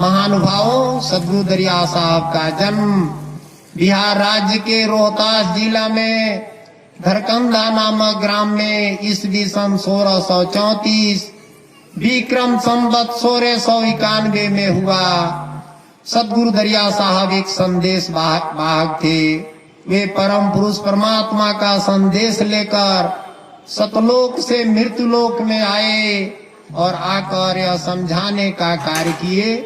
महानुभावों, सदगुरु दरिया साहब का जन्म बिहार राज्य के रोहतास जिला में धरकंदा नामक ग्राम में ईस्वी सन 1634 विक्रम संवत 1691 में हुआ। सदगुरु दरिया साहब एक संदेश वाहक थे। वे परम पुरुष परमात्मा का संदेश लेकर सतलोक से मृत्युलोक में आए और आकर यह समझाने का कार्य किए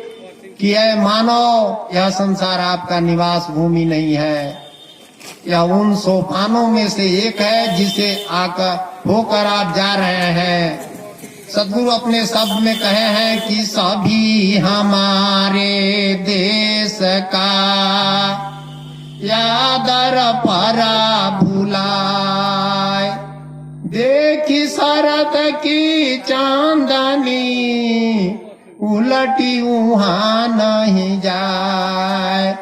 कि यह मानव, यह संसार आपका निवास भूमि नहीं है। यह उन सोपानों में से एक है जिसे आकर होकर आप जा रहे हैं। सदगुरु अपने शब्द में कहे हैं कि सभी हमारे देश का यादर परा भुलाए, देखी शरत की चांदनी उलटी वहां नहीं जाए।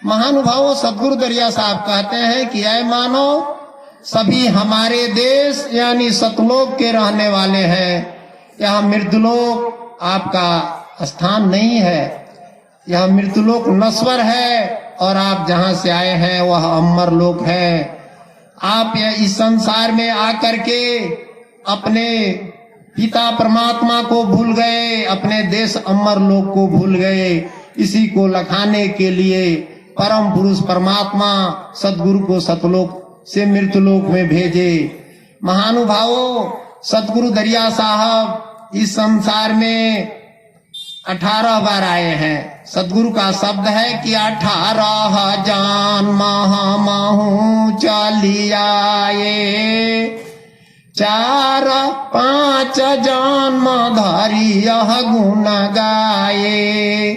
महानुभावों, सदगुरु दरिया साहब कहते हैं कि ऐ मानो, सभी हमारे देश यानी सतलोक के रहने वाले हैं। यह मृत्युलोक आपका स्थान नहीं है। यह मृत्युलोक नश्वर है और आप जहां से आए हैं वह अमर लोक है। आप यह इस संसार में आकर के अपने पिता परमात्मा को भूल गए, अपने देश अमर लोक को भूल गए। इसी को लखाने के लिए परम पुरुष परमात्मा सदगुरु को सतलोक से मृत्युलोक में भेजे। महानुभावों, सदगुरु दरिया साहब इस संसार में 18 बार आए हैं। सदगुरु का शब्द है कि 18 जन्म महू चली आए, 4-5 जन्म धरी यह गुण गाए।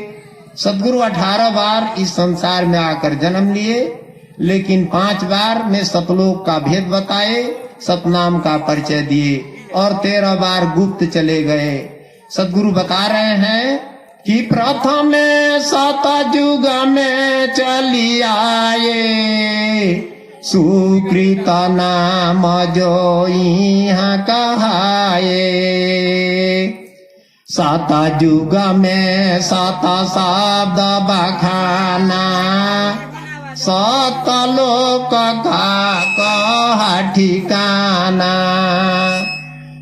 सदगुरु 18 बार इस संसार में आकर जन्म लिए, लेकिन 5 बार में सतलोक का भेद बताए, सतनाम का परिचय दिए और 13 बार गुप्त चले गए। सदगुरु बता रहे हैं कि प्रथम सतयुग में चली आए, सुकृत नाम जो यहाँ कहाए। सतयुग में सत शब्द बखाना, सतलोक का कहा ठिकाना।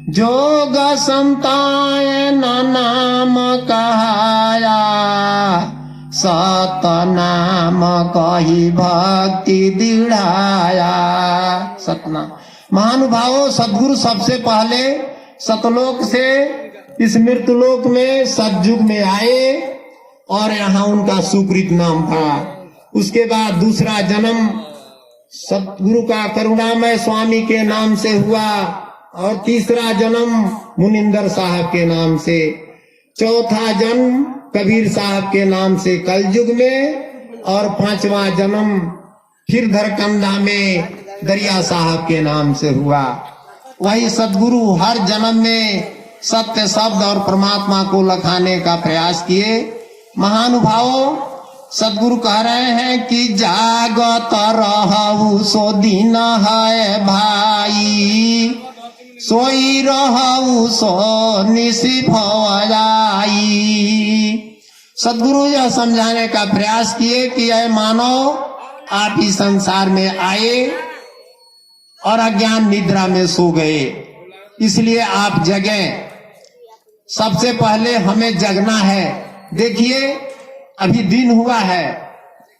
जोग संतान नाम कहाया, सतनाम कही भक्ति दिढ़ाया। सतनाम। महानुभावों, सदगुरु सबसे पहले सतलोक से इस मृत्युलोक में सतयुग में आए और यहाँ उनका सुकृत नाम था। उसके बाद दूसरा जन्म सतगुरु का करुणामय स्वामी के नाम से हुआ और तीसरा जन्म मुनिंदर साहब के नाम से, चौथा जन्म कबीर साहब के नाम से कलयुग में और 5वां जन्म फिर धरकंदा में दरिया साहब के नाम से हुआ। वही सदगुरु हर जन्म में सत्य शब्द और परमात्मा को लखाने का प्रयास किए। महानुभावों, सदगुरु कह रहे हैं कि जागत रहु सो दिन है भाई, सोई रहु सो निशि भवजाई। सदगुरु यह समझाने का प्रयास किए कि ऐ मानव, आप इस संसार में आए और अज्ञान निद्रा में सो गए, इसलिए आप जगें। सबसे पहले हमें जगना है। देखिए, अभी दिन हुआ है,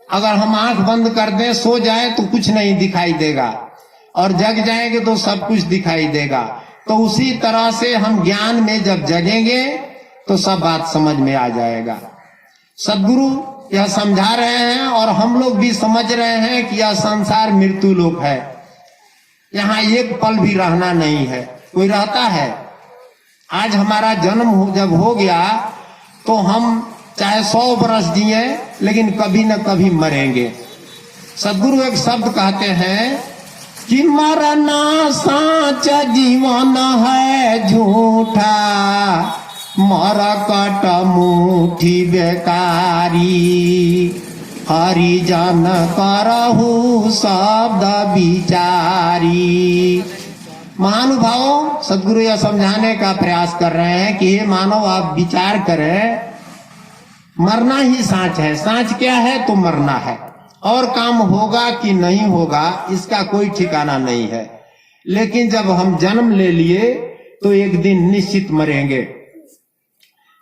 अगर हम आंख बंद कर दें, सो जाएं तो कुछ नहीं दिखाई देगा, और जग जाएंगे तो सब कुछ दिखाई देगा। तो उसी तरह से हम ज्ञान में जब जगेंगे तो सब बात समझ में आ जाएगा। सदगुरु यह समझा रहे हैं और हम लोग भी समझ रहे हैं कि यह संसार मृत्यु लोक है। यहाँ एक पल भी रहना नहीं है। कोई रहता है? आज हमारा जन्म जब हो गया तो हम चाहे 100 बरस जिए, लेकिन कभी न कभी मरेंगे। सदगुरु एक शब्द कहते हैं कि मरना साच जीवन है झूठा, मरकट मुठी बेकारी, हरिजन करहु शब्द विचारी। महानुभावों, सदगुरु यह समझाने का प्रयास कर रहे हैं कि हे मानव, आप विचार करें, मरना ही सांच है। सांच क्या है? तो मरना है। और काम होगा कि नहीं होगा इसका कोई ठिकाना नहीं है। लेकिन जब हम जन्म ले लिए तो एक दिन निश्चित मरेंगे।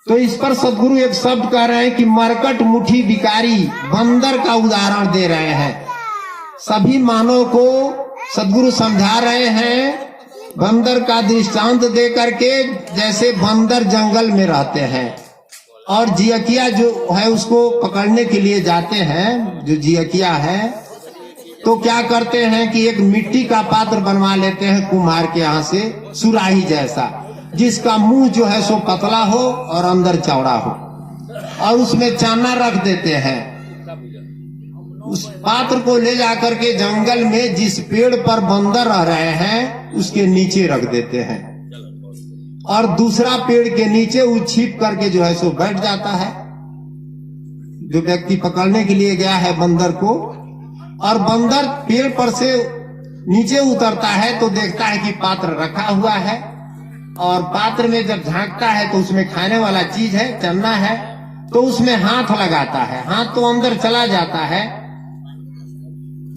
तो इस पर सदगुरु एक शब्द कह रहे हैं कि मरकट मुट्ठी बिकारी, बंदर का उदाहरण दे रहे हैं। सभी मानव को सदगुरु समझा रहे हैं बंदर का दृष्टांत दे करके, जैसे बंदर जंगल में रहते हैं और जियकिया जो है उसको पकड़ने के लिए जाते हैं। जो जियकिया है तो क्या करते हैं कि एक मिट्टी का पात्र बनवा लेते हैं कुम्हार के यहाँ से, सुराही जैसा, जिसका मुंह जो है सो पतला हो और अंदर चौड़ा हो, और उसमें चाना रख देते हैं। उस पात्र को ले जाकर के जंगल में जिस पेड़ पर बंदर रह रहे हैं उसके नीचे रख देते हैं, और दूसरा पेड़ के नीचे वो छिप करके जो है सो बैठ जाता है जो व्यक्ति पकड़ने के लिए गया है बंदर को। और बंदर पेड़ पर से नीचे उतरता है तो देखता है कि पात्र रखा हुआ है, और पात्र में जब झांकता है तो उसमें खाने वाला चीज है, चना है, तो उसमें हाथ लगाता है। हाथ तो अंदर चला जाता है,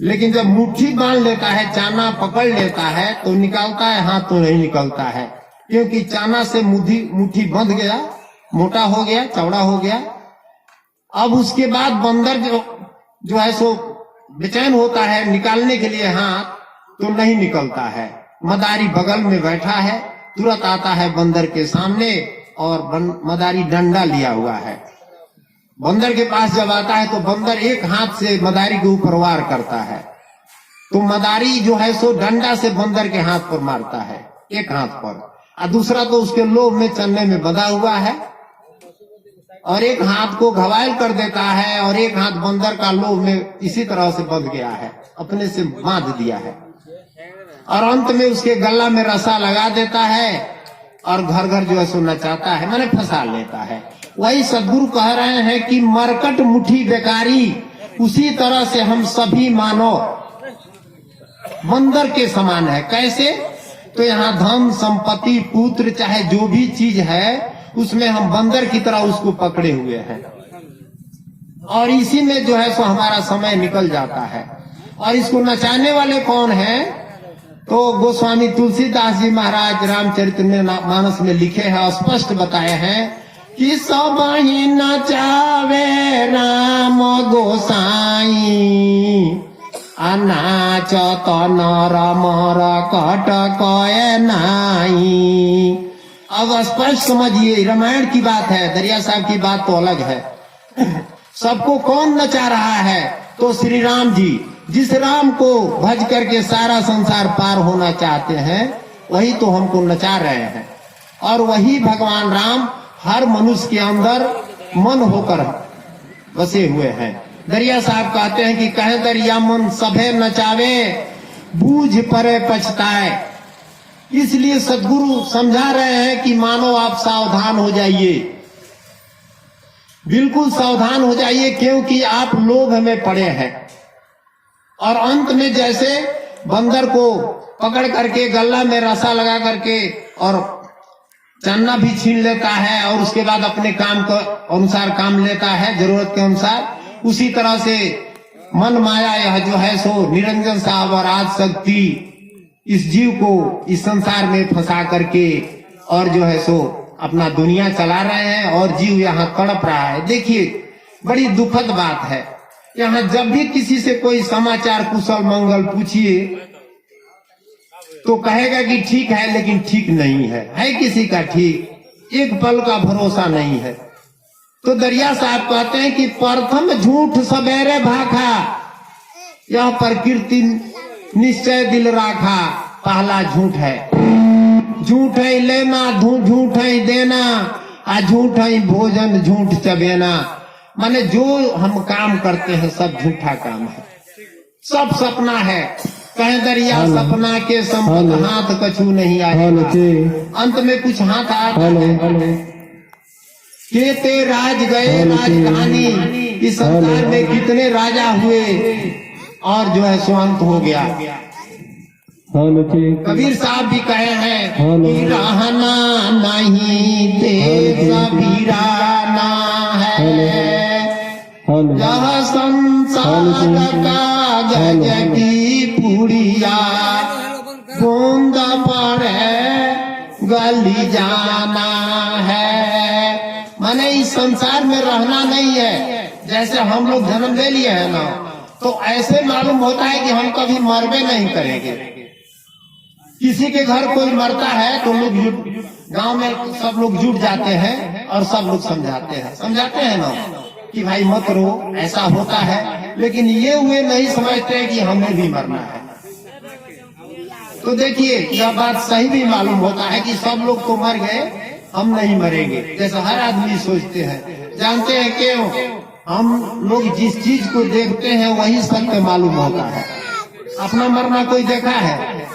लेकिन जब मुट्ठी बांध लेता है, चाना पकड़ लेता है तो निकालता है, हाथ तो नहीं निकलता है, क्योंकि चाना से मुट्ठी बंध गया, मोटा हो गया, चौड़ा हो गया। अब उसके बाद बंदर जो है सो बेचैन होता है निकालने के लिए हाथ, तो नहीं निकलता है। मदारी बगल में बैठा है, तुरंत आता है बंदर के सामने और मदारी डंडा लिया हुआ है। बंदर के पास जब आता है तो बंदर एक हाथ से मदारी के ऊपर वार करता है, तो मदारी जो है सो डंडा से बंदर के हाथ पर मारता है, एक हाथ पर, और दूसरा तो उसके लोभ में चन्ने में बंधा हुआ है, और एक हाथ को घवायल कर देता है, और एक हाथ बंदर का लोभ में इसी तरह से बंध गया है, अपने से बांध दिया है, और अंत में उसके गला में रसा लगा देता है और घर घर जो है सो नचाता है, माने फंसा लेता है। वही सदगुरु कह रहे हैं कि मरकट मुट्ठी बेकारी, उसी तरह से हम सभी मानव बंदर के समान है। कैसे? तो यहाँ धन संपत्ति पुत्र चाहे जो भी चीज है उसमें हम बंदर की तरह उसको पकड़े हुए हैं, और इसी में जो है सो हमारा समय निकल जाता है। और इसको नचाने वाले कौन है? तो गोस्वामी तुलसीदास जी महाराज रामचरितमानस में लिखे हैं, स्पष्ट बताए हैं कि सब ही नचावे राम गोसाई, अनाच तो नर मर कट कय नाई। अब स्पष्ट समझिए, रामायण की बात है, दरिया साहब की बात तो अलग है। सबको कौन नचा रहा है? तो श्री राम जी। जिस राम को भज करके सारा संसार पार होना चाहते हैं वही तो हमको नचा रहे हैं, और वही भगवान राम हर मनुष्य के अंदर मन होकर बसे हुए हैं। दरिया साहब कहते हैं कि कहे दरिया मन सभे नचावे, बूझ परे पछताए। इसलिए सदगुरु समझा रहे हैं कि मानो आप सावधान हो जाइए, बिल्कुल सावधान हो जाइए, क्योंकि आप लोभ में पड़े हैं। और अंत में जैसे बंदर को पकड़ करके गला में रसा लगा करके और चन्ना भी छीन लेता है, और उसके बाद अपने काम के अनुसार काम लेता है, जरूरत के अनुसार, उसी तरह से मन माया यह जो है सो निरंजन साहब और आज शक्ति इस जीव को इस संसार में फंसा करके और जो है सो अपना दुनिया चला रहे हैं, और जीव यहाँ तड़प रहा है। देखिए बड़ी दुखद बात है, यहाँ जब भी किसी से कोई समाचार कुशल मंगल पूछिए तो कहेगा कि ठीक है, लेकिन ठीक नहीं है किसी का ठीक, एक पल का भरोसा नहीं है। तो दरिया साहब कहते हैं कि प्रथम झूठ सवेरे भाखा, यह प्रकृति निश्चय दिल राखा। पहला झूठ है, झूठ है लेना, झूठ है देना, आ झूठ है भोजन, झूठ चबेना। माने जो हम काम करते हैं सब झूठा काम है, सब सपना है। कहे दरिया सपना के संबंध हाथ कछु नहीं आए, अंत में कुछ हाथ आता है। केते राज गए राजधानी, इस संसार में कितने राजा हुए और जो है सो अंत हो गया। कबीर साहब भी कहे हैं कि रहना नहीं देश वीराना है, यह संसार कागज की पुड़िया बूंद पड़े गली जाना है। माने इस संसार में रहना नहीं है। जैसे हम लोग जन्म ले लिए हैं ना, तो ऐसे मालूम होता है कि हम कभी मरबे नहीं करेंगे। किसी के घर कोई मरता है तो लोग गांव में सब लोग जुट जाते हैं और सब लोग समझाते हैं ना कि भाई मत रो, ऐसा होता है। लेकिन ये हुए नहीं समझते कि हमें भी मरना है। तो देखिए यह बात सही भी मालूम होता है कि सब लोग तो मर गए, हम नहीं मरेंगे, जैसा हर आदमी सोचते हैं। जानते हैं क्यों? हम लोग जिस चीज को देखते हैं वही सत्य मालूम होता है। अपना मरना कोई देखा है?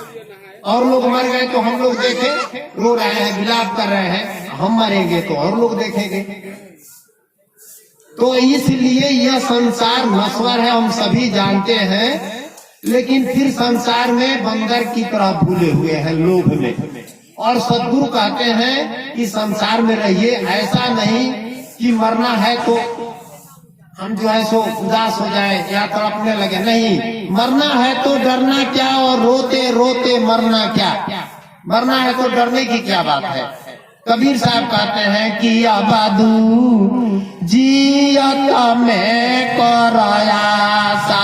और लोग मर गए तो हम लोग देखे, रो रहे हैं, विलाप कर रहे हैं। हम मरेंगे तो और लोग देखेंगे। तो इसलिए यह संसार नश्वर है, हम सभी जानते हैं। लेकिन फिर संसार में बंदर की तरह भूले हुए हैं लोभ में। और सद्गुरु कहते हैं कि संसार में रहिए, ऐसा नहीं कि मरना है तो हम जो है सो उदास हो जाए या तड़पने लगे। नहीं, मरना है तो डरना क्या और रोते रोते मरना क्या। मरना है तो डरने की क्या बात है। कबीर साहब कहते हैं कि अबादू जियत में करायासा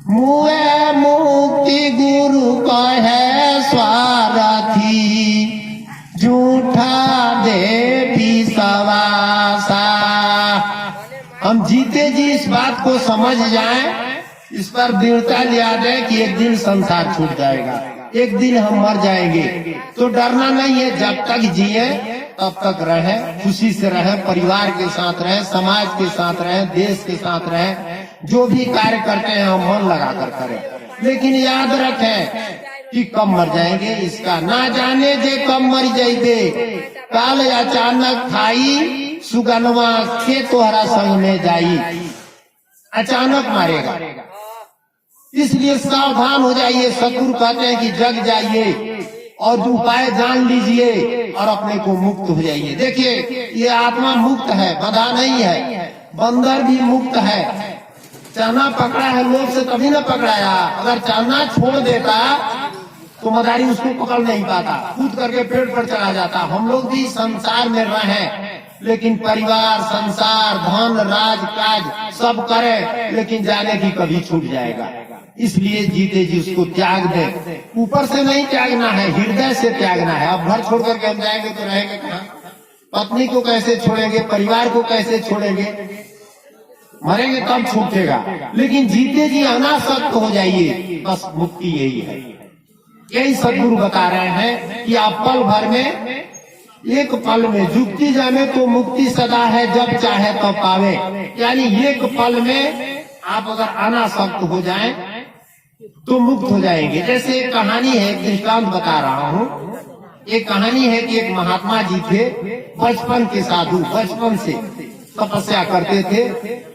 मुए मुक्ति गुरु कहे स्वार्थी झूठा दे विश्वासा। हम जीते जी इस बात को समझ जाएं, इस पर दृढ़ता लिया दें कि एक दिन संसार छूट जाएगा, एक दिन हम मर जाएंगे। तो डरना नहीं है, जब तक जिए तब तक रहे, खुशी से रहे, परिवार के साथ रहे, समाज के साथ रहे, देश के साथ रहे। जो भी कार्य करते हैं हम मन लगा कर करें। लेकिन याद रखें कि कब मर जाएंगे इसका ना जाने जे कब मर जाइबे। काल अचानक खाई सुगनवा के तोहरा संग में जाई। अचानक मारेगा, इसलिए सावधान हो जाइए। सतगुरु कहते हैं कि जग जाइए और जो उपाय जान लीजिए और अपने को मुक्त हो जाइए। देखिए ये आत्मा मुक्त है, बंधा नहीं है। बंदर भी मुक्त है। चना पकड़ा है लोग से तभी न पकड़ाया। अगर चना छोड़ देता तो मदारी उसको पकड़ नहीं पाता, कूद करके पेड़ पर चला जाता। हम लोग भी संसार में रहे, लेकिन परिवार, संसार, धन, राज काज सब करे, लेकिन जाने की कभी छूट जाएगा। इसलिए जीते जी उसको त्याग दे। ऊपर से नहीं त्यागना है, हृदय से त्यागना है। अब घर छोड़ करके हम जाएंगे तो रहेंगे कहाँ? पत्नी को कैसे छोड़ेंगे, परिवार को कैसे छोड़ेंगे? मरेंगे तब छूटेगा। लेकिन जीते जी अनासक्त हो जाइए, बस मुक्ति यही है। यही सद्गुरु बता रहे हैं कि आप पल भर में, एक पल में जुक्ति जाने तो मुक्ति सदा है, जब चाहे तब पावे। यानी एक पल में आप अगर अनासक्त हो जाएं तो मुक्त हो जाएंगे। जैसे एक कहानी है, एक दृष्टांत बता रहा हूँ। एक कहानी है कि एक महात्मा जी थे, बचपन के साधु, बचपन से तपस्या करते थे,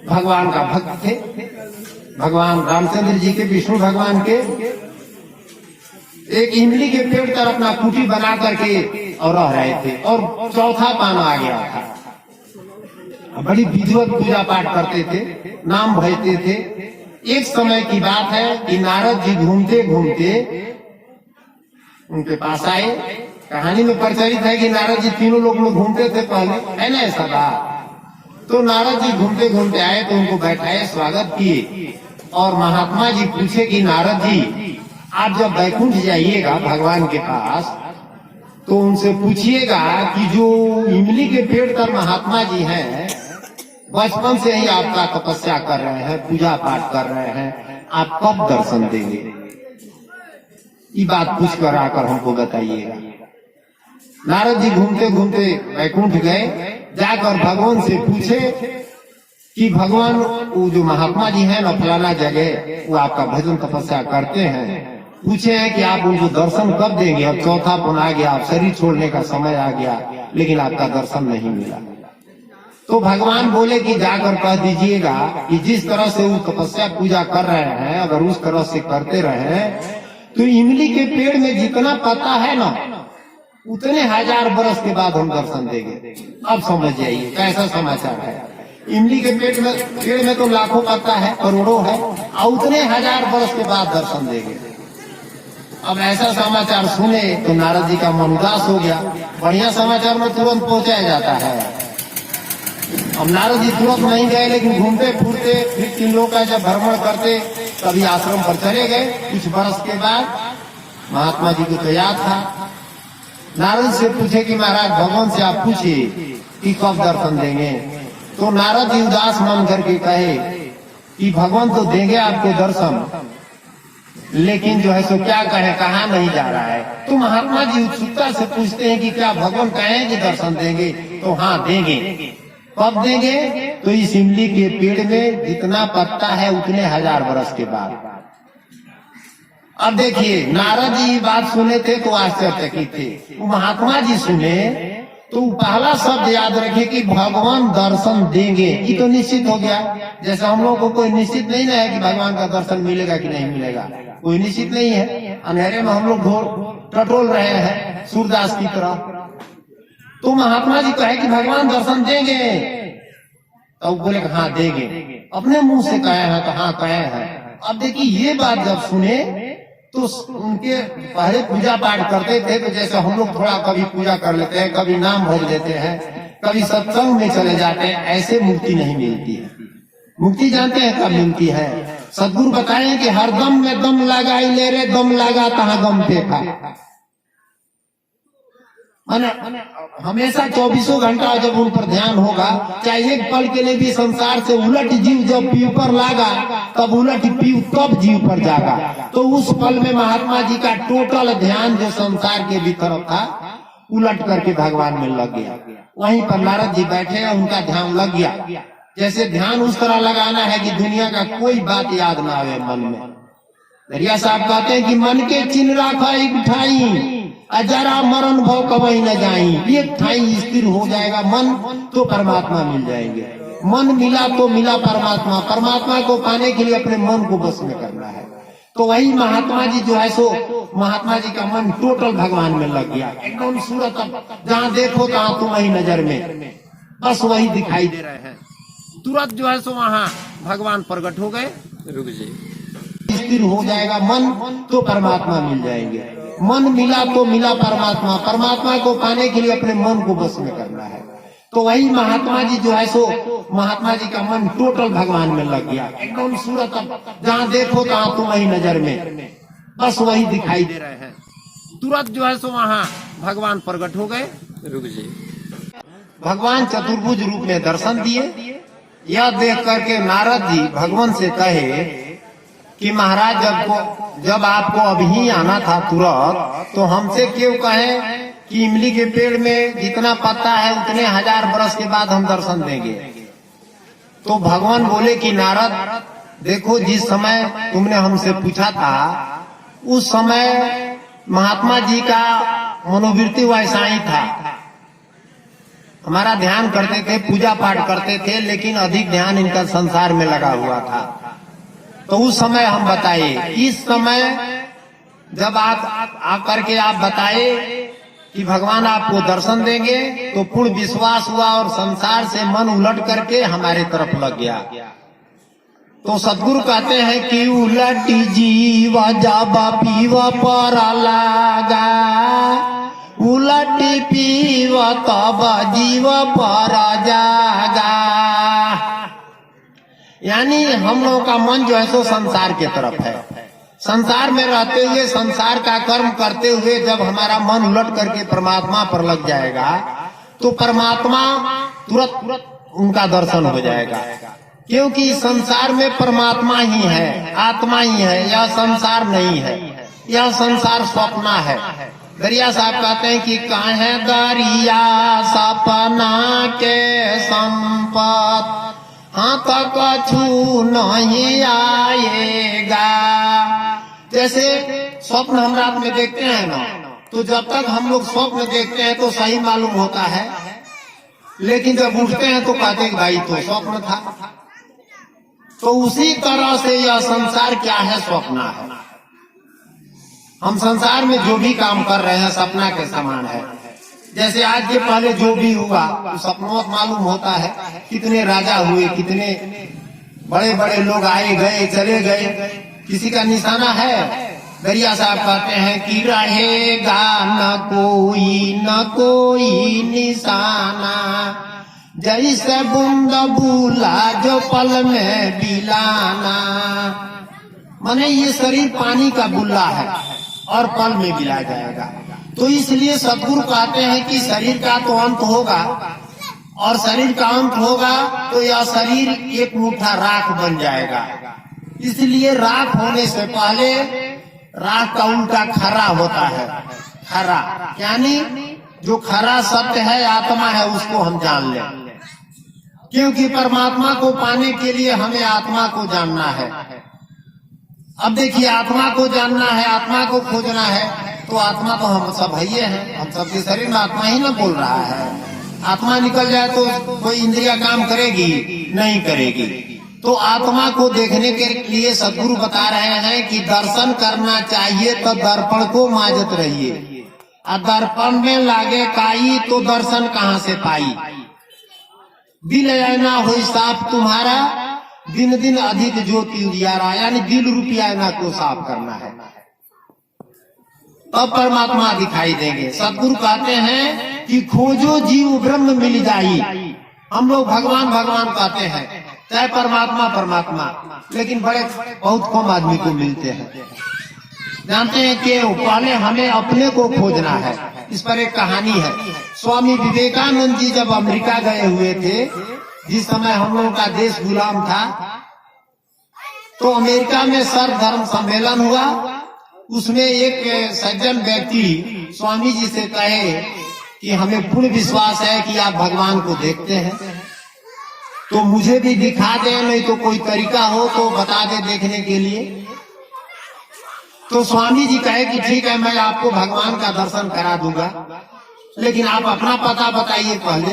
भगवान का भक्त थे। भगवान रामचंद्र जी के, विष्णु भगवान के एक इमली के पेड़ पर अपना कुटी बना करके और रह रहे थे। और चौथा पाना आ गया था। बड़ी विधिवत पूजा पाठ करते थे, नाम भजते थे। एक समय की बात है कि नारद जी घूमते घूमते उनके पास आए। कहानी में प्रचलित है कि नारद जी तीनों लोग घूमते थे पहले, है ना ऐसा बात। तो नारद जी घूमते घूमते आए तो उनको बैठाए, स्वागत किए। और महात्मा जी पूछे कि नारद जी आप जब बैकुंठ जाइएगा भगवान के पास तो उनसे पूछिएगा कि जो इमली के पेड़ पर महात्मा जी हैं, बचपन से ही आपका तपस्या कर रहे हैं, पूजा पाठ कर रहे हैं, आप कब दर्शन देंगे? ये बात पूछ कर आकर हमको बताइएगा। नारद जी घूमते घूमते बैकुंठ गए, जाकर भगवान से पूछे कि भगवान वो जो महात्मा जी हैं ना फलाना जगह, वो आपका भजन तपस्या करते हैं, पूछे हैं कि आप उनको दर्शन कब देंगे? अब चौथा पुन आ गया, आप शरीर छोड़ने का समय आ गया, लेकिन आपका दर्शन नहीं मिला। तो भगवान बोले कि जाकर कह दीजिएगा कि जिस तरह से वो तपस्या पूजा कर रहे हैं, अगर उस तरह से करते रहे तो इमली के पेड़ में जितना पत्ता है ना, उतने 1000 बरस के बाद हम दर्शन देंगे। अब समझ जाइए कैसा समाचार है। इमली के पेड़ में तो लाखों पत्ता है, करोड़ों है, और उतने हजार वर्ष के बाद दर्शन देंगे। अब ऐसा समाचार सुने तो नारद जी का मन उदास हो गया। बढ़िया समाचार में तुरंत पहुंचाया जाता है। अब नारद जी तुरंत नहीं गए, लेकिन घूमते फिरते फिर तीन लोग का जब भ्रमण करते कभी आश्रम पर चले गए। कुछ बरस के बाद महात्मा जी को तो याद था। नारद से पूछे कि महाराज भगवान से आप पूछिए कि कब दर्शन देंगे। तो नारद जी उदास मन करके कहे कि भगवान तो देंगे आपको दर्शन, लेकिन जो है सो क्या कहे, कहाँ नहीं जा रहा है। तो महात्मा जी उत्सुकता से पूछते हैं कि क्या भगवान कहें कि दर्शन देंगे। तो हाँ देंगे। कब देंगे? तो इस इमली के पेड़ में जितना पत्ता है उतने हजार वर्ष के बाद। अब देखिए नारद जी बात सुने थे तो आश्चर्यचकित थे। महात्मा जी सुने तो पहला शब्द याद रखे कि भगवान दर्शन देंगे। ये तो निश्चित हो गया। जैसे हम लोग को कोई निश्चित नहीं है कि भगवान का दर्शन मिलेगा कि नहीं मिलेगा, कोई निश्चित नहीं है। अंधेरे में हम लोग टटोल रहे हैं सूरदास की तरह। तो महात्मा जी कहे कि भगवान दर्शन देंगे, तो बोले हाँ देंगे। अपने मुंह से कहे हैं तो हाँ कहे हैं। अब देखिए ये बात जब सुने तो उनके पहले पूजा पाठ करते थे, तो जैसे हम लोग थोड़ा कभी पूजा कर लेते हैं, कभी नाम भर लेते हैं, कभी सत्संग में चले जाते हैं, ऐसे मुक्ति नहीं मिलती है। मुक्ति जानते हैं कब मिलती है? सदगुरु बताए कि हर दम में दम लगाई ले रे, दम लगा तहाँ गम फेंका। हमेशा 24 घंटा जब उन पर ध्यान होगा, चाहे एक पल के लिए भी संसार से उलट जीव जब पीव पर लागा, तब उलट पीव तब जीव पर जागा। तो उस पल में महात्मा जी का टोटल ध्यान जो संसार के भी तरफ था उलट करके भगवान में लग गया। वहीं पर नारद जी बैठे, उनका ध्यान लग गया। जैसे ध्यान उस तरह लगाना है कि दुनिया का कोई बात याद ना आवे मन में। दरिया साहब कहते हैं कि मन के चिन्ह राखा एक उठाई, अजरा मरण भव कभी न जाई। एक ठाई स्थिर हो जाएगा मन तो परमात्मा मिल जाएंगे। मन मिला तो मिला परमात्मा। परमात्मा को पाने के लिए अपने मन को बस में करना है। तो वही महात्मा जी जो है सो महात्मा जी का मन टोटल भगवान में लग गया। एकदम सूरत जहाँ देखो तहाँ तुम्हारी नजर में बस वही दिखाई दे रहे हैं। तुरंत जो है सो वहाँ भगवान प्रकट हो गए। रुक जी, स्थिर हो जाएगा मन तो परमात्मा मिल जाएंगे। मन मिला तो मिला परमात्मा। परमात्मा को पाने के लिए अपने मन को बस में करना है। तो वही महात्मा जी जो है सो महात्मा जी का मन टोटल भगवान में लग गया। एकदम सूरत जहाँ देखो तहाँ तुम्हारी नजर में बस वही दिखाई दे रहे हैं। तुरंत जो है सो वहाँ भगवान प्रकट हो गए। रुक जी, भगवान चतुर्भुज रूप में दर्शन दिए। यह देख करके नारद जी भगवान से कहे कि महाराज जब आपको अभी आना था तुरंत, तो हमसे क्यों कहे कि इमली के पेड़ में जितना पत्ता है उतने हजार वर्ष के बाद हम दर्शन देंगे। तो भगवान बोले कि नारद देखो, जिस समय तुमने हमसे पूछा था उस समय महात्मा जी का मनोवृत्ति वैसा ही था। हमारा ध्यान करते थे, पूजा पाठ करते थे, लेकिन अधिक ध्यान इनका संसार में लगा हुआ था। तो उस समय हम बताए। इस समय जब आप आकर के आप बताए कि भगवान आपको दर्शन देंगे, तो पूर्ण विश्वास हुआ और संसार से मन उलट करके हमारे तरफ लग गया। तो सदगुरु कहते हैं कि उलट जीव जब पीव पर लागा, उलट पीव तब जीव पर जागा। यानी हम लोगों का मन जो है सो संसार के तरफ है। संसार में रहते हुए संसार का कर्म करते हुए जब हमारा मन उलट करके परमात्मा पर लग जाएगा, तो परमात्मा तुरंत उनका दर्शन हो जाएगा। क्योंकि संसार में परमात्मा ही है, आत्मा ही है, यह संसार नहीं है। यह संसार स्वप्न है। दरिया साहब कहते हैं कि काहे दरिया सपना के संपत, हाँ तक छू नहीं आएगा। जैसे स्वप्न हम रात में देखते हैं ना, तो जब तक हम लोग स्वप्न देखते हैं तो सही मालूम होता है, लेकिन जब उठते हैं तो कहते हैं भाई तो स्वप्न था। तो उसी तरह से यह संसार क्या है, स्वप्न है। हम संसार में जो भी काम कर रहे हैं सपना के समान है। जैसे आज के पहले जो भी हुआ तो सपनों मालूम होता है, कितने राजा हुए, कितने बड़े बड़े लोग आए गए चले गए, किसी का निशाना है। दरिया साहब कहते हैं कि रहेगा न कोई निशाना, जैसे बूंद बूला जो पल में बिलाना। माने ये शरीर पानी का बुल्ला है और पल में बिला जाएगा। तो इसलिए सदगुरु कहते हैं कि शरीर का तो अंत होगा, और शरीर का अंत होगा तो यह शरीर एक मुट्ठा राख बन जाएगा। इसलिए राख होने से पहले राख का उल्टा खरा होता है। खरा यानी जो खरा सत्य है, आत्मा है, उसको हम जान लें। क्योंकि परमात्मा को पाने के लिए हमें आत्मा को जानना है। अब देखिए, आत्मा को जानना है, आत्मा को खोजना है, तो आत्मा तो हम सब है हैं। हम सबके शरीर में आत्मा ही ना बोल रहा है। आत्मा निकल जाए तो कोई इंद्रिया काम करेगी? नहीं करेगी। तो आत्मा को देखने के लिए सदगुरु बता रहे हैं कि दर्शन करना चाहिए तो दर्पण को माजत रहिए, और दर्पण में लागे काई तो दर्शन कहाँ से पाई। दिल ऐना हो साफ तुम्हारा, दिन दिन अधिक ज्योति उजियारा, यानी दिल रूपी ऐना को साफ करना है, तब परमात्मा दिखाई देंगे। सदगुरु कहते हैं कि खोजो जीव ब्रह्म मिल जाई। हम लोग भगवान भगवान कहते हैं, चाहे परमात्मा परमात्मा, लेकिन बहुत कम आदमी को मिलते हैं। जानते हैं कि पहले हमें अपने को खोजना है। इस पर एक कहानी है। स्वामी विवेकानंद जी जब अमेरिका गए हुए थे, जिस समय हम लोगों का देश गुलाम था, तो अमेरिका में सर्व धर्म सम्मेलन हुआ। उसमें एक सज्जन व्यक्ति स्वामी जी से कहे कि हमें पूर्ण विश्वास है कि आप भगवान को देखते हैं, तो मुझे भी दिखा दे, नहीं तो कोई तरीका हो तो बता दे देखने के लिए। तो स्वामी जी कहे कि ठीक है, मैं आपको भगवान का दर्शन करा दूंगा, लेकिन आप अपना पता बताइए, पहले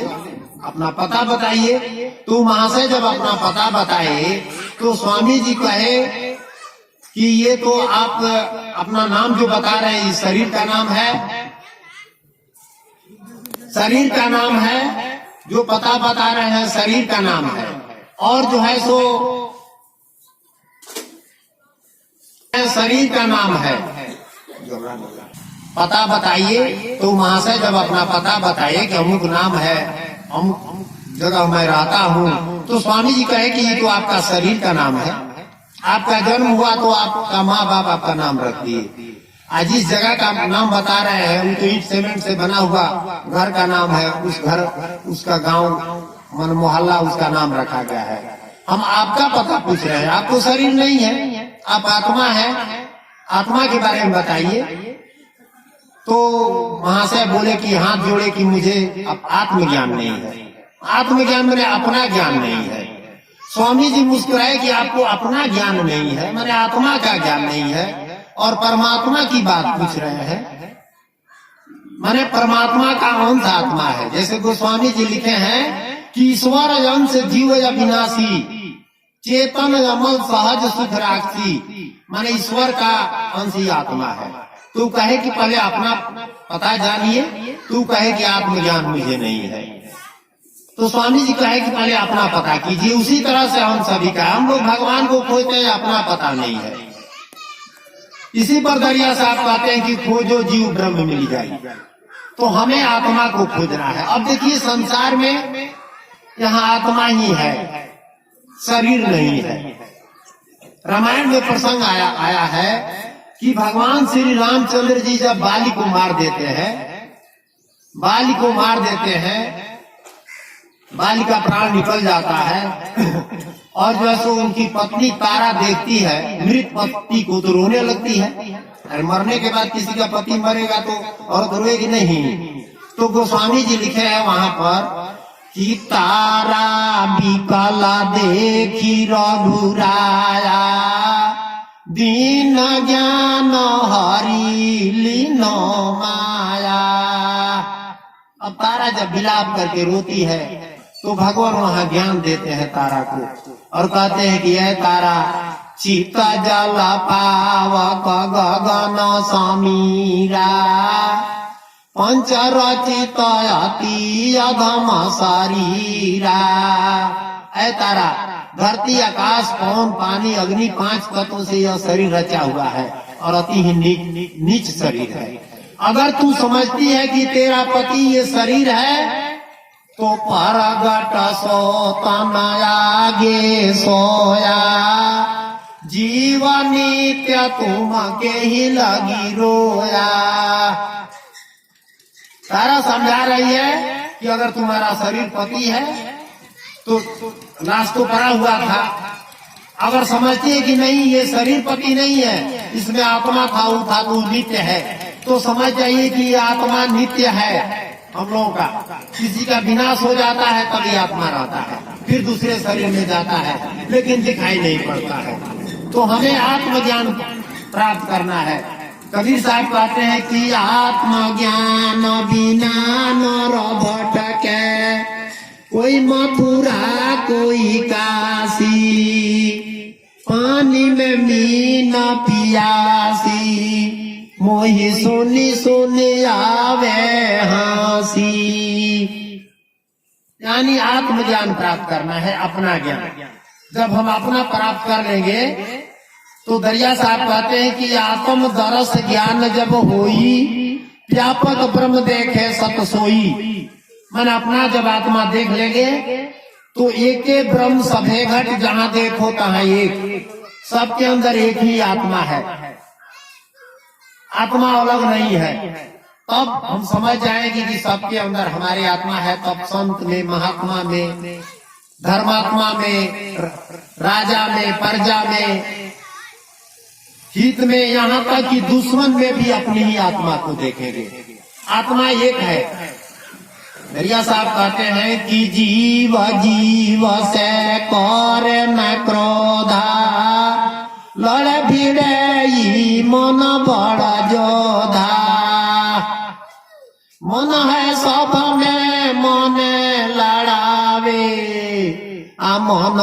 अपना पता बताइए। तो महाशय जब अपना पता बताए तो स्वामी जी कहे कि ये तो आप अपना नाम जो बता रहे हैं, इस शरीर का नाम है, शरीर का नाम है, जो पता बता रहे हैं शरीर का नाम है, और जो है सो शरीर का नाम है। पता बताइए। तो महाशय जब अपना पता बताइए कि अमुक नाम है, अमुक जगह मैं रहता हूँ, तो स्वामी जी कहे कि ये तो आपका शरीर का नाम है, आपका जन्म हुआ तो आपका माँ बाप आपका नाम रख दिए। आज जिस जगह का नाम बता रहे हैं, वो तो ईंट सीमेंट से बना हुआ घर का नाम है, उस घर, उसका गांव, मन मोहल्ला, उसका नाम रखा गया है। हम आपका पता पूछ रहे हैं, आप तो शरीर नहीं है, आप आत्मा है, आत्मा के बारे में बताइए। तो महाशय बोले कि हाथ जोड़े कि मुझे अब आत्मज्ञान नहीं है। आत्मज्ञान मैंने अपना ज्ञान नहीं है। स्वामी जी मुस्कुराए कि आपको अपना ज्ञान नहीं है, मैंने आत्मा का ज्ञान नहीं है, और परमात्मा की बात पूछ रहे हैं। माने परमात्मा का अंश आत्मा है। जैसे गोस्वामी जी लिखे हैं कि ईश्वर अंश जीव अविनाशी, चेतन अमल सहज सुख राक्षी। माने ईश्वर का अंश ही आत्मा है। तू कहे कि पहले अपना पता जानिए, तू कहे कि आत्मज्ञान मुझे नहीं है। तो स्वामी जी कहे कि पहले अपना पता कीजिए। उसी तरह से हम सभी का, हम लोग भगवान को खोजते हैं, अपना पता नहीं है। इसी पर दरिया साहब कहते हैं कि खोजो जीव ब्रह्म मिल जाए। तो हमें आत्मा को खोजना है। अब देखिए, संसार में यहाँ आत्मा ही है, शरीर नहीं है। रामायण में प्रसंग आया है कि भगवान श्री रामचंद्र जी जब बाली को मार देते हैं, बाली को मार देते हैं, बाली का प्राण निकल जाता है, और जो है सो उनकी पत्नी तारा देखती है मृत पति को, तो रोने लगती है। अरे मरने के बाद किसी का पति मरेगा तो औरत रोएगी नहीं। तो गोस्वामी जी लिखे हैं वहां पर कि तारा बिकला देखी रघुराया, दीन ज्ञान हरि लीनो माया। अब तारा जब विलाप करके रोती है तो भगवान वहां ज्ञान देते हैं तारा को, और कहते हैं कि यह तारा चित्त जल पावक गगन समीरा, पंचरचितयति अधम शरीरा। ऐ तारा, धरती आकाश पवन पानी अग्नि 5 तत्वों से यह शरीर रचा हुआ है और अति ही नीच शरीर है। अगर तू समझती है कि तेरा पति ये शरीर है तो परगट सोतन आगे सोया, जीवन नित्य तुम के ही लगी रोया। तारा समझा रही है कि अगर तुम्हारा शरीर पति है तो लाश तो पड़ा हुआ था। अगर समझती है कि नहीं ये शरीर पति नहीं है, इसमें आत्मा था, वो था तो नित्य है, तो समझ जाइए कि ये आत्मा नित्य है। हम लोगों का किसी का विनाश हो जाता है तभी आत्मा रहता है, फिर दूसरे शरीर में जाता है, लेकिन दिखाई नहीं पड़ता है। तो हमें आत्मज्ञान प्राप्त करना है। कबीर साहब कहते हैं कि आत्मज्ञान बिना नर भटके, कोई मथुरा कोई काशी, पानी में मीन पियासी, मोहि सुनी सुनी आवे हंसी। यानी आत्मज्ञान प्राप्त करना है, अपना ज्ञान। जब हम अपना प्राप्त कर लेंगे तो दरिया साहब कहते हैं कि आत्म दरस ज्ञान जब होई, व्यापक ब्रह्म देखे सत सोई। मैंने अपना जब आत्मा देख लेंगे तो एक ब्रह्म सभे घट, जहां देखो तहां एक, सबके अंदर एक ही आत्मा है, आत्मा अलग नहीं है। तब हम समझ जाएंगे कि सबके अंदर हमारी आत्मा है। तब संत में, महात्मा में, धर्मात्मा में, राजा में, प्रजा में, हित में, यहाँ तक कि दुश्मन में भी अपनी ही आत्मा को देखेंगे। आत्मा एक है। दरिया साहब कहते हैं कि जीव जीव से कर न क्रोधा, लड़ भिड़े मन बड़ा जोधा। मन है सब में मन लड़ावे, आ मन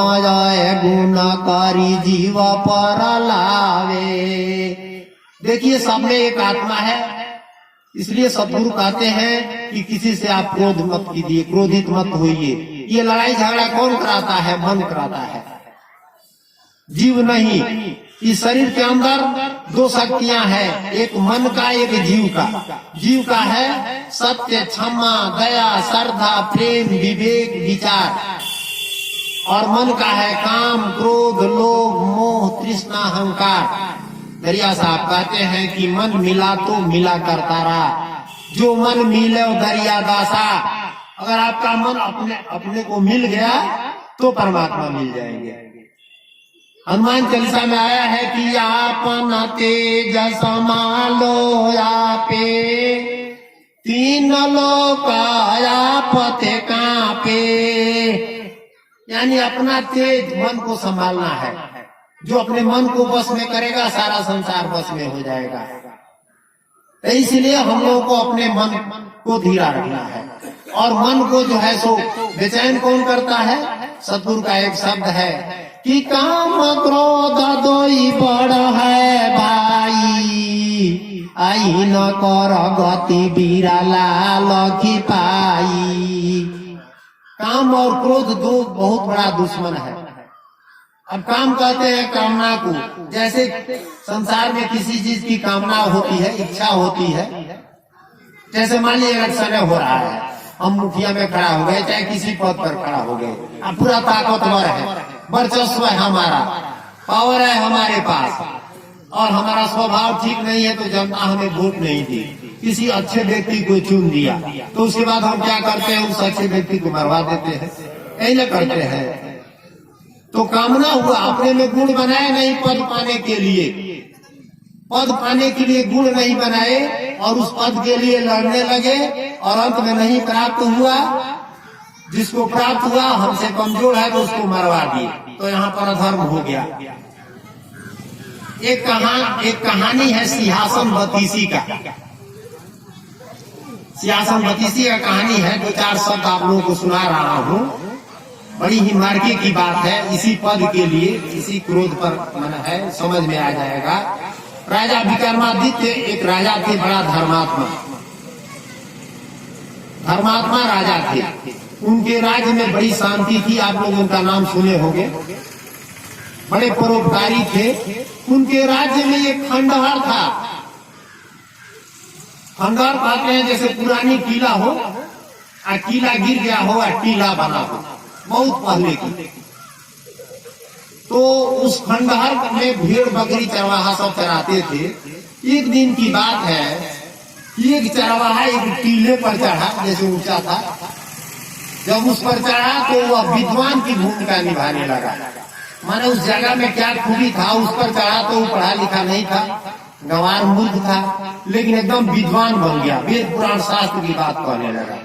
गुण करी जीव पर लावे। देखिए सब में एक आत्मा है, इसलिए सदगुरु कहते हैं कि किसी से आप क्रोध मत कीजिए, क्रोधित मत होइए। ये लड़ाई झगड़ा कौन कराता है? मन कराता है, जीव नहीं। इस शरीर के अंदर 2 शक्तियां हैं, एक मन का, एक जीव का। जीव का है सत्य, क्षमा, दया, श्रद्धा, प्रेम, विवेक, विचार, और मन का है काम, क्रोध, लोभ, मोह, तृष्णा, अहंकार। दरिया साहब कहते हैं कि मन मिला तो मिला करता रहा, जो मन मिले दरिया दासा। अगर आपका मन अपने को मिल गया तो परमात्मा मिल जाएंगे। हनुमान चालीसा में आया है कि आपन तेज समालो आपे, 3 लोक आपते कांपे। यानी अपना तेज मन को संभालना है। जो अपने मन को बस में करेगा सारा संसार बस में हो जाएगा। तो इसलिए हम लोगों को अपने मन को धीरा रखना है। और मन को जो है सो बेचैन कौन करता है? सतगुरु का एक शब्द है कि काम क्रोध दोई बड़ है भाई, आई न कर गति बिरला लखी पाई। काम और क्रोध 2 बहुत बड़ा दुश्मन है। अब काम कहते हैं कामना को, जैसे संसार में किसी चीज की कामना होती है, इच्छा होती है। जैसे मान लीजिए इलेक्शन हो रहा है, हम मुखिया में खड़ा हो गए, चाहे किसी पद पर खड़ा हो गए, अब पूरा ताकतवर है, वर्चस्व है हमारा, पावर है हमारे पास, और हमारा स्वभाव ठीक नहीं है तो जनता हमें वोट नहीं दी, किसी अच्छे व्यक्ति को चुन दिया, तो उसके बाद हम क्या करते हैं? उस अच्छे व्यक्ति को मरवा देते हैं, यही न करते हैं। तो कामना हुआ, अपने में गुण बनाए नहीं पद पाने के लिए, पद पाने के लिए गुण नहीं बनाए और उस पद के लिए लड़ने लगे और अंत में नहीं प्राप्त हुआ। जिसको प्राप्त हुआ हमसे कमजोर है तो उसको मरवा दिए, तो यहाँ पर अधर्म हो गया। एक कहानी है सिंहासन बतीसी का। सिंहासन बतीसी का कहानी है, 2-4 शब्द आप लोगों को सुना रहा हूँ। बड़ी ही मार्के की बात है, इसी पद के लिए, इसी क्रोध पर मन है, समझ में आ जाएगा। राजा विक्रमादित्य एक राजा थे, बड़ा धर्मात्मा। धर्मात्मा राजा थे। उनके राज्य में बड़ी शांति थी। आप लोग उनका नाम सुने होंगे, बड़े परोपकारी थे। उनके राज्य में एक खंडहर था। खंडहर कहते हैं जैसे पुरानी किला हो, किला गिर गया हो और टीला बना हो, बहुत पहले की। तो उस खंडहर में भेड़ बकरी चरवाहा सब चराते थे। एक दिन की बात है, एक चरवाहा एक टीले पर चढ़ा, जैसे ऊंचा था। जब उस पर चढ़ा तो वह विद्वान की भूमिका निभाने लगा। माने उस जगह में क्या खूबी था, उस पर चढ़ा तो वो पढ़ा लिखा नहीं था, गंवार मूर्ख था, लेकिन एकदम विद्वान बन गया, वेद पुराण शास्त्र की बात कहने लगा।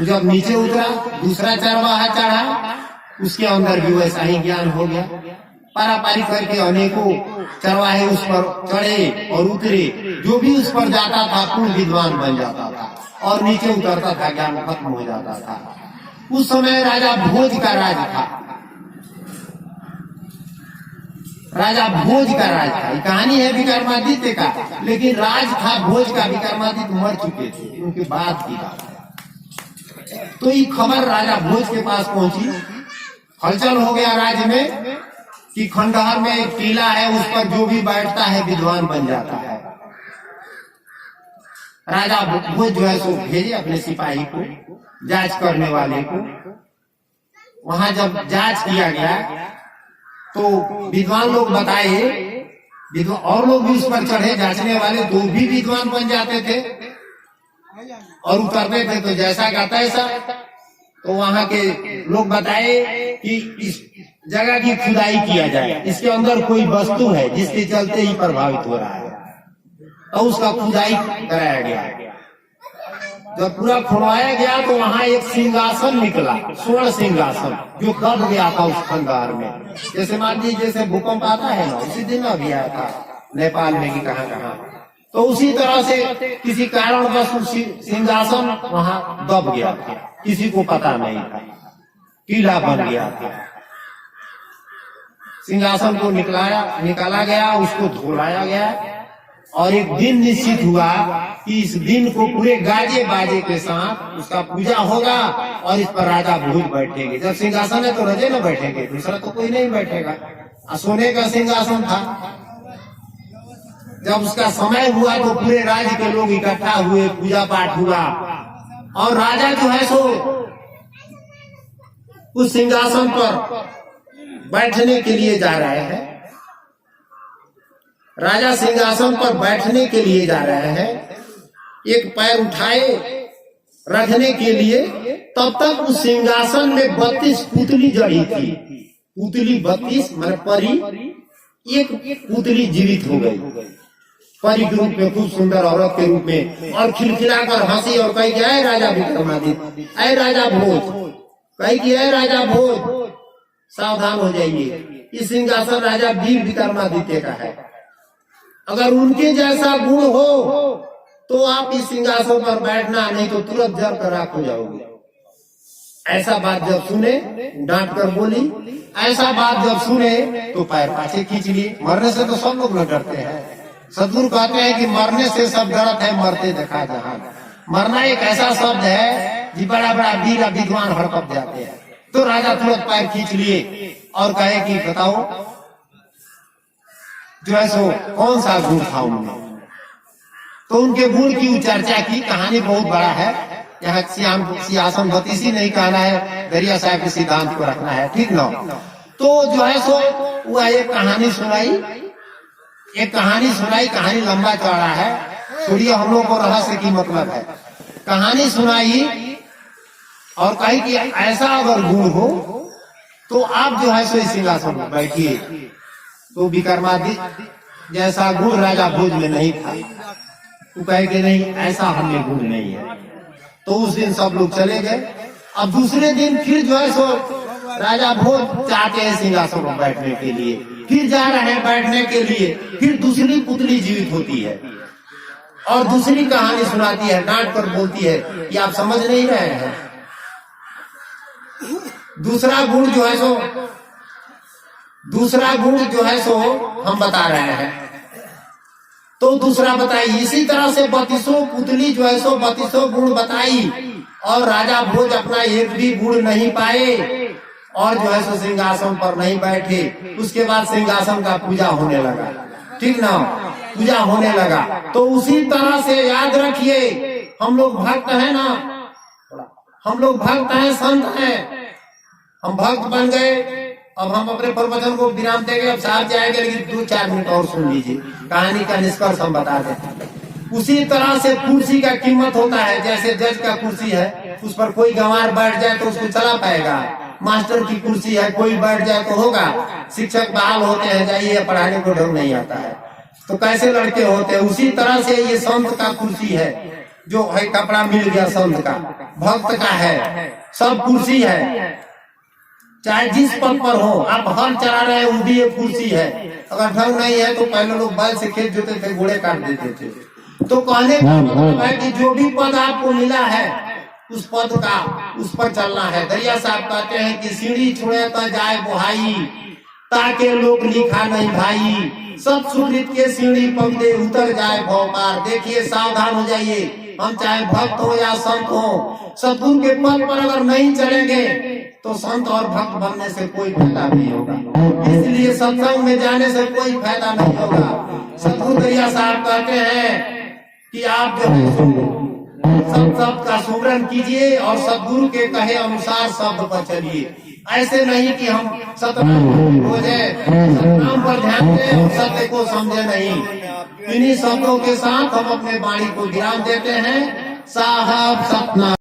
जब नीचे उतरा, दूसरा चरवाहा चढ़ा, उसके अंदर भी वैसा ही ज्ञान हो गया। पारापारी करके अनेकों चरवाहे उस पर चढ़े और उतरे। जो भी उस पर जाता था पूर्ण विद्वान बन जाता था, और नीचे उतरता था ज्ञान खत्म हो जाता था। उस समय राजा भोज का राज था। राजा भोज का राज था। ये कहानी है विक्रमादित्य का, लेकिन राज था भोज का। विक्रमादित्य मर चुके थे, उनके बाद की बात है। तो ये खबर राजा भोज के पास पहुंची। हलचल हो गया राज्य में कि खंडहर में एक टीला है, उस पर जो भी बैठता है विद्वान बन जाता है। राजा भोज जो है सो भेजे अपने सिपाही को, जांच करने वाले को। वहां जब जांच किया गया तो विद्वान लोग बताए, और लोग भी उस पर चढ़े जांचने वाले, तो भी विद्वान बन जाते थे और उतरते थे तो जैसा का तैसा। तो वहां के लोग बताए कि इस जगह की खुदाई किया जाए, इसके अंदर कोई वस्तु है जिसके चलते ही प्रभावित हो रहा है। तो उसका खुदाई कराया गया। जब पूरा खुदवाया गया तो वहां एक सिंहासन निकला, स्वर्ण सिंहासन, जो दब गया था उस खंडहर में। जैसे मान लीजिए जैसे भूकंप आता है ना, उसी दिन अभी आया था नेपाल में कि कहाँ कहाँ। तो उसी तरह से किसी कारणवश सिंहासन वहां दब गया था, किसी को पता नहीं था, टीला बन गया था। सिंहासन को निकाला गया, उसको धुलाया गया, और एक दिन निश्चित हुआ कि इस दिन को पूरे गाजे बाजे के साथ उसका पूजा होगा और इस पर राजा भोज बैठेंगे। जब सिंहासन है तो रजे न बैठेंगे, दूसरा तो कोई नहीं बैठेगा। सोने का सिंहासन था। जब उसका समय हुआ तो पूरे राज्य के लोग इकट्ठा हुए, पूजा पाठ हुआ, और राजा जो है सो उस सिंहासन पर बैठने के लिए जा रहे हैं। राजा सिंहासन पर बैठने के लिए जा रहे हैं, एक पैर उठाए रखने के लिए, तब तक उस सिंहासन में 32 पुतली जड़ी थी। पुतली 32 मतलब परी, एक पुतली जीवित हो गई परी के रूप में, खूब सुंदर औरत के रूप में, और खिलखिलाकर हंसी और कही कि अय राजा विक्रमादित्य, अय राजा भोज, कही कि अय राजा भोज, सावधान हो जाइए, इस सिंहासन राजा वीर विक्रमादित्य का है। अगर उनके जैसा गुण हो तो आप इस सिंहासन पर बैठना, नहीं तो तुरंत जल कर राख हो जाओगे। ऐसा बात जब सुने, डांट कर बोली, ऐसा बात जब सुने तो पैर पाछे खींच लिए। मरने से तो सब लोग न डरते हैं। सदगुरु कहते हैं कि मरने से सब डरत है, मरते देखा जहान। मरना एक ऐसा शब्द है जी, बड़ा बड़ा वीर विद्वान हड़कप जाते हैं। तो राजा तुरंत पैर खींच लिए और कहे कि बताओ जो है सो कौन सा गुण था उनमें। तो उनके गुण की चर्चा की। कहानी बहुत बड़ा है, यहाँ सिंहासन बतीसी नहीं कहना है, दरिया साहब के सिद्धांत को रखना है, ठीक ना। तो जो है सो वह एक कहानी सुनाई, कहानी लंबा चौड़ा है, छोड़िए हम लोग को रहस्य की मतलब है। कहानी सुनाई और कही कि ऐसा अगर गुण हो तो आप जो है सो इस सिंहासन पर बैठिए। तो विक्रमादित्य जैसा गुण राजा भोज में नहीं था। तो कहे कि नहीं, ऐसा हमें गुण नहीं है। तो उस दिन सब लोग चले गए। अब दूसरे दिन फिर जो है सो राजा भोज चाहते हैं सिंहासन पर बैठने के लिए, फिर जा रहे हैं बैठने के लिए। फिर दूसरी पुतली जीवित होती है और दूसरी कहानी सुनाती है, डांट कर बोलती है कि आप समझ नहीं रहे हैं। दूसरा गुण जो है सो हम बता रहे हैं। तो दूसरा बताई। इसी तरह से 32 पुतली जो है सो 32 गुण बताई, और राजा भोज अपना एक भी गुण नहीं पाए, और जो है सो सिंहासन पर नहीं बैठे। उसके बाद सिंहासन का पूजा होने लगा, ठीक ना, पूजा होने लगा। तो उसी तरह से याद रखिए, हम लोग भक्त हैं ना, हम लोग भक्त हैं, संत हैं, हम भक्त बन गए। अब हम अपने प्रवचन को विराम देंगे, अब साहब जाएंगे, लेकिन 2-4 मिनट और सुन लीजिए, कहानी का निष्कर्ष हम बता दें। उसी तरह से कुर्सी का कीमत होता है। जैसे जज का कुर्सी है, उस पर कोई गंवार बैठ जाए तो उसको चला पाएगा। मास्टर की कुर्सी है, कोई बैठ जाए तो होगा। शिक्षक बहाल होते हैं, जाइए पढ़ाने को ढंग नहीं आता है, तो कैसे लड़के होते हैं। उसी तरह से ये संत का कुर्सी है, जो है कपड़ा मिल गया संत का, भक्त का है, सब कुर्सी है। चाहे जिस पद पर हो, आप हल चला रहे हैं, वो भी एक कुर्सी है। अगर ढंग नहीं है तो पहले लोग बैल से खेत जोते थे, घोड़े काट देते थे। तो कहने का मतलब है कि जो भी पद आपको मिला है, उस पद का, उस पर चलना है। दरिया साहब कहते हैं कि सीढ़ी छुड़े तो जाए बुहाई, ताके लोग लिखा नहीं भाई, सब सुकृत के सीढ़ी पगडे उतर जाए भौपार। देखिए, सावधान हो जाइए, हम चाहे भक्त हो या संत हो, सतगुरु के पद पर अगर नहीं चलेंगे तो संत और भक्त बनने से कोई फायदा नहीं होगा। इसलिए सत्संग में जाने से कोई फायदा नहीं होगा। सतगुरु दरिया साहब कहते हैं कि आप जो है सब शब्द का सुमरन कीजिए और सतगुरु के कहे अनुसार शब्द पर चलिए। ऐसे नहीं कि हम सतनाम पर ध्यान दें और सत्य को समझे नहीं। इन्हीं शब्दों के साथ हम अपने वाणी को विराम देते हैं। साहब सतना।